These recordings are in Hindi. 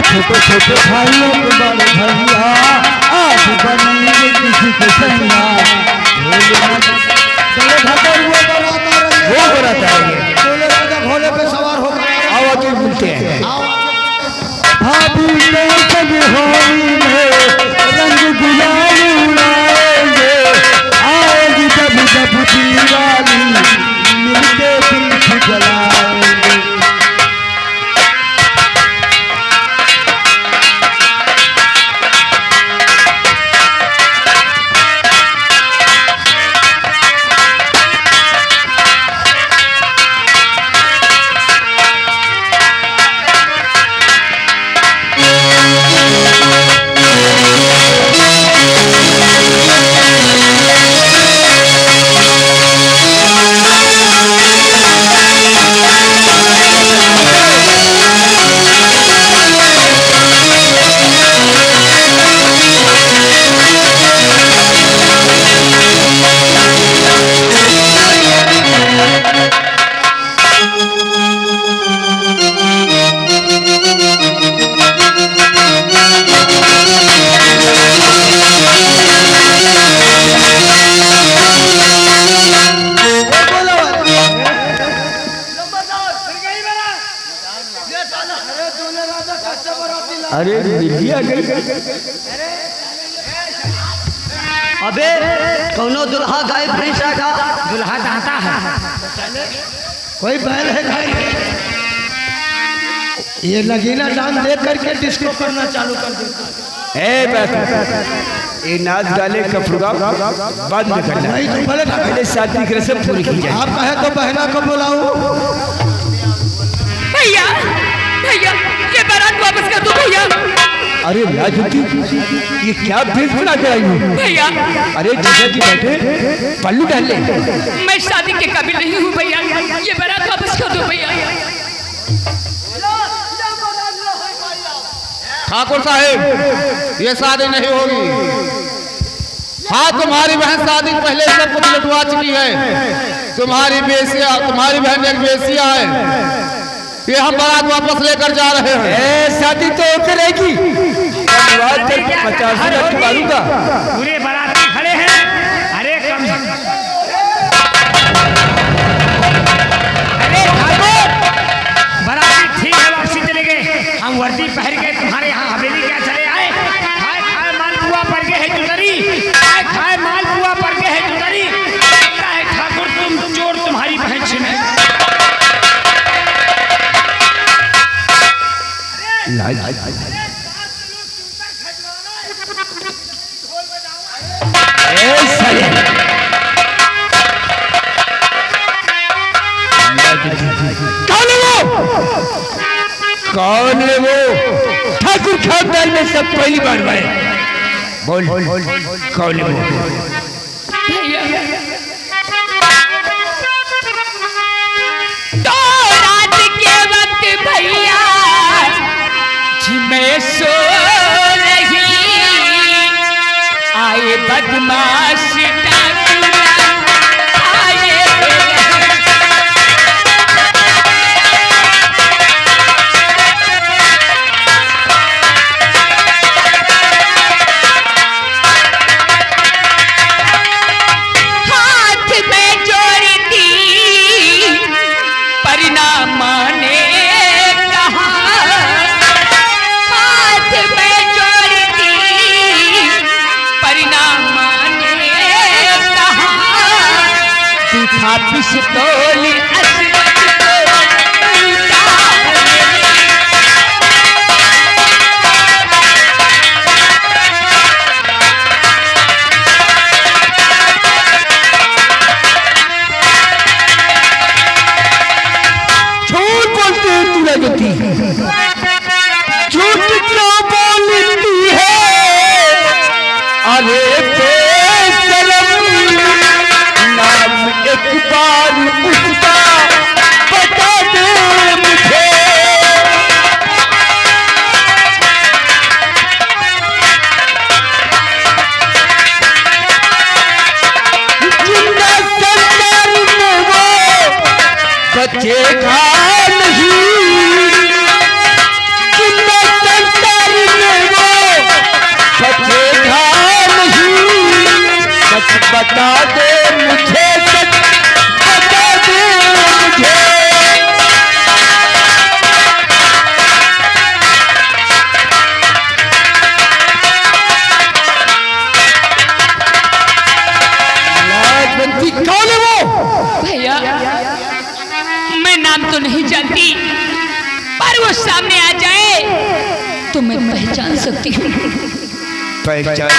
छोटे छोटे भाइयों के बड़े भैया आज बनेंगे किसी के सैया। वो बनाता है घोड़े पे सवार होकर आवाज मिलते हैं। भाभी के सब होली में रंग गुलाल उड़ाएंगे, आएगी जब जब दिवाली मिलके दीप जलाएंगे। अरे बिटिया गई। अबे कौनो दुल्हा गाय भैंसा का दुल्हा दाता है, कोई बैल है गाय। ये लगीना डांस देख करके डिस्को करना चालू कर देता। ये नाच गाने का प्रोग्राम बंद करना। नहीं तो पहले शादी की रस्म पूरी की जाए। आप कहे तो बहना को बुलाऊं। भैया भैया ये बारात वापस कर दो भैया। अरे लाजती ये क्या भेष बना के आई हूँ भैया। अरे जीजा जी बैठे पल्लू डाल ले। मैं शादी के काबिल नहीं हूँ भैया, ये बारात वापस कर दो भैया। ठाकुर साहब ये शादी नहीं होगी। हाँ तुम्हारी बहन शादी पहले सब कुछ लुटवा चुकी है। तुम्हारी बहन एक बेसिया है। ये हम बारात वापस लेकर जा रहे हैं। शादी तो करेगी 50 मारूंगा। पूरे बाराती खड़े हैं। अरे कम अरे बाराती ठीक है, वापसी चले गए। हम वर्दी पहन के तुम्हारे यहाँ हवेली क्या चले आए। खाए खाए मालपुआ पर गए है जुदरी, खाए खाए मालपुआ पर गए है जुदरी। लगता है ठाकुर तुम चोर तुम्हारी बहन से नहीं। कौन है वो? ठाकुर खानदान में सब पहली बार भाई बोल कौन है वो? भैया तो रात के वक्त भैया मैं सो रही, आए बदमाश हाथ में जोड़ी दी, परिणाम माने पिस्तौल झूठ बोलते हैं तू लगती झूठ क्यों बोलती है? अरे नाम एक बार उसका बता दे मुझे। जिंदा संसार में वो बचेगा नहीं, जिंदा संसार चाहूंगी, पर वो सामने आ जाए तो मैं पहचान सकती हूँ। पहचान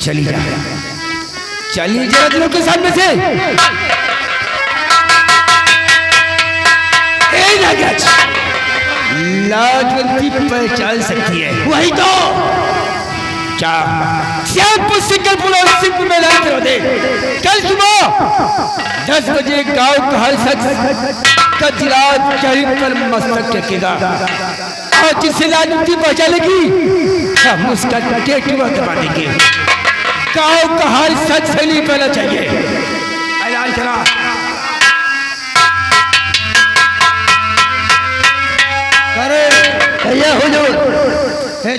चली जा, चलिए जरा दिलों के सामने से। लाजवंती पहचान सकती है, वही तो क्या श्यामपुर सिंगलपुर और सिंहपुर में लड़ते होते। कल सुबह 10 बजे गांव का हर शख्स का जिलाद चेहरे पर मस्तक टेकेगा और जिससे लाजवंती पहचानेगी हम उसका टेटुआ दबा देंगे। गांव का हर शख्स सैली पहना चाहिए। ऐलान करा। ये हुजूर,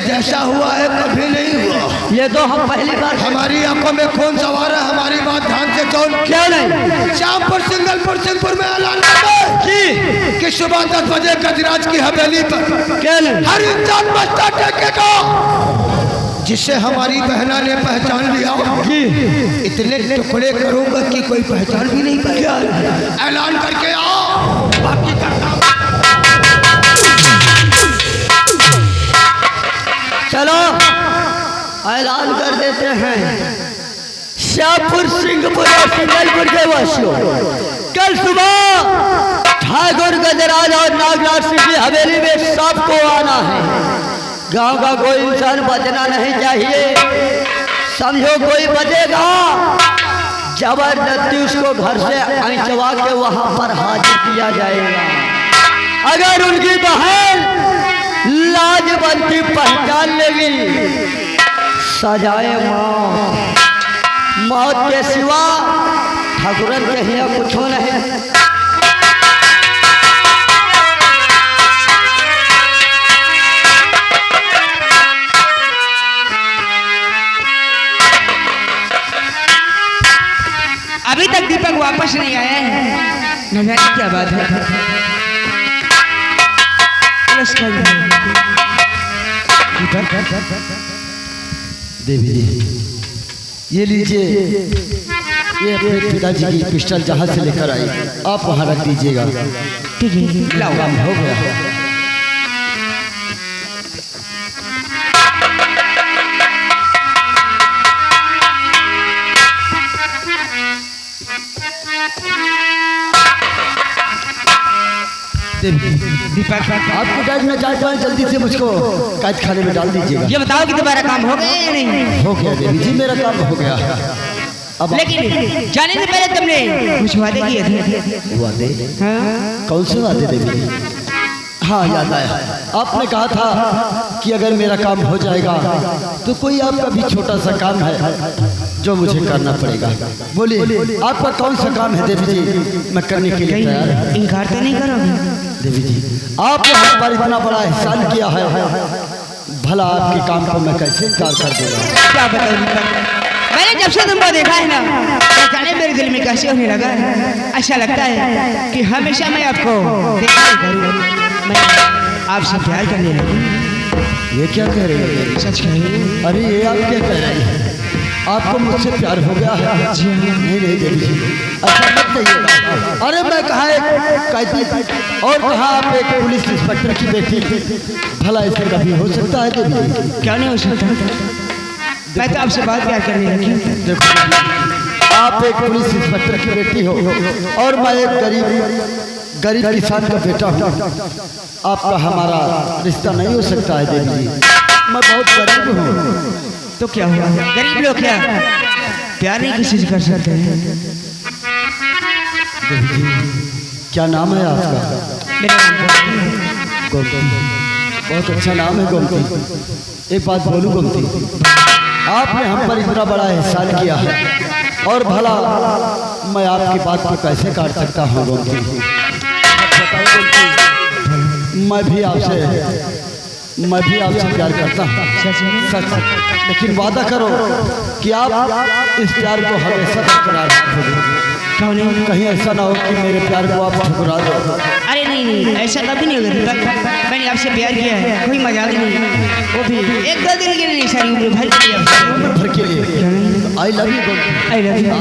जैसा हुआ है कभी नहीं हुआ। ये तो हम पहली बार। हमारी आंखों में खून सवार है, हमारी बात ध्यान से कौन क्या नहीं? श्यामपुर सिंगलपुर सिंहपुर में ऐलान करते कि सुबह 10 बजे गजराज की हवेली पर क्या नहीं? हर इंसान मस्तक टेकेगा जिसे हमारी बहना ने पहचान लिया। इतने टुकड़े करूंगा कि कोई पहचान भी नहीं पाएगा। ऐलान करके आओ, बाकी करता। चलो ऐलान कर देते हैं। श्यामपुर सिंहपुर और सिंगलपुर के वासियों, कल सुबह ठाकुर गजराज और नागराज सिंह की हवेली में सबको आना है। गांव का कोई इंसान बचना नहीं चाहिए। समझो कोई बचेगा जबरदस्ती उसको घर से ऐंचवा के वहां पर हाजिर किया जाएगा। अगर उनकी बहन लाजवंती पहचान लेगी, सजाए मौत। मौत के सिवा ठाकुरन के हिया कुछ नहीं। अभी तक दीपक वापस नहीं आया है, न जाने क्या बात है। देवी ये लीजिए, ये अपने पिताजी की पिस्टल जहां से लेकर आई, आप वहां रख दीजिएगा। ठीक है, लाओ। काम हो गया। दीपक, आपको कैद में जाए जाए, जल्दी से मुझको कैद खाने में डाल दीजिएगा। ये बताओ कि तुम्हारा काम हो गया या नहीं? हो गया देवी जी, मेरा काम हो गया। अब लेकिन जाने से पहले तुमने कुछ वादे किए थे। वादे? हाँ? कौन से वादे देवी जी? हाँ याद आया, आपने कहा था कि अगर मेरा काम हो जाएगा तो कोई आपका भी छोटा सा काम है जो मुझे करना पड़ेगा। बोलिए आपका कौन सा काम है देवी जी, मैं करने के लिए तैयार हूं। इनकार तो नहीं करोगे? देवी जी आपने हम पर इतना बड़ा एहसान किया है, भला आपके काम को मैं कैसे इनकार कर दूंगा? क्या बताऊं दीपक, मैंने जब से तुमको देखा है ना, जाने मेरे दिल में कैसे होने लगा है। ऐसा लगता है कि हमेशा मैं आपको देखा ही करूं। मैं आपसे प्यार करने लगी। ये क्या कह रहे हो? सच कह रही हूं। अरे ये आप क्या कह रहे हैं? आपको मुझसे प्यार हो गया है? नहीं नहीं देवी जी, अच्छा मत कहिएगा। अरे मैं कहा एक कैदी और कहा आप एक पुलिस इंस्पेक्टर की बेटी, भला ऐसे कभी हो सकता है देवी जी? क्या नहीं हो सकता? मैं तो आपसे बहुत प्यार करने लगी। देखो आप एक पुलिस इंस्पेक्टर की बेटी हो और मैं एक गरीब किसान का बेटा हूँ। आपका हमारा रिश्ता नहीं हो सकता है देवी जी, मैं बहुत गरीब हूँ। तो क्या हुआ, गरीब लोग क्या प्यार नहीं किसी से कर सकते हैं? क्या नाम है आपका? मेरा नाम गोमती। बहुत अच्छा नाम है गोमती। एक बात बोलूं गोमती, आपने हम पर इतना बड़ा एहसान किया है और भला मैं आपकी बात को कैसे काट सकता हूँ गोमती? मैं भी आपसे प्यार करता हूँ, सच। लेकिन वादा करो कि आप इस प्यार को हमेशा बरकरार रखोगे। कहीं ऐसा ना हो कि मेरे प्यार को आप ठुकरा दो। अरे नहीं, ऐसा कभी नहीं होगा। मैंने आपसे प्यार किया है, कोई मजाक नहीं, वो भी 1-2 दिन के लिए नहीं, सारी उम्र भर के लिए। उम्र भर के लिए। I love you. I love you.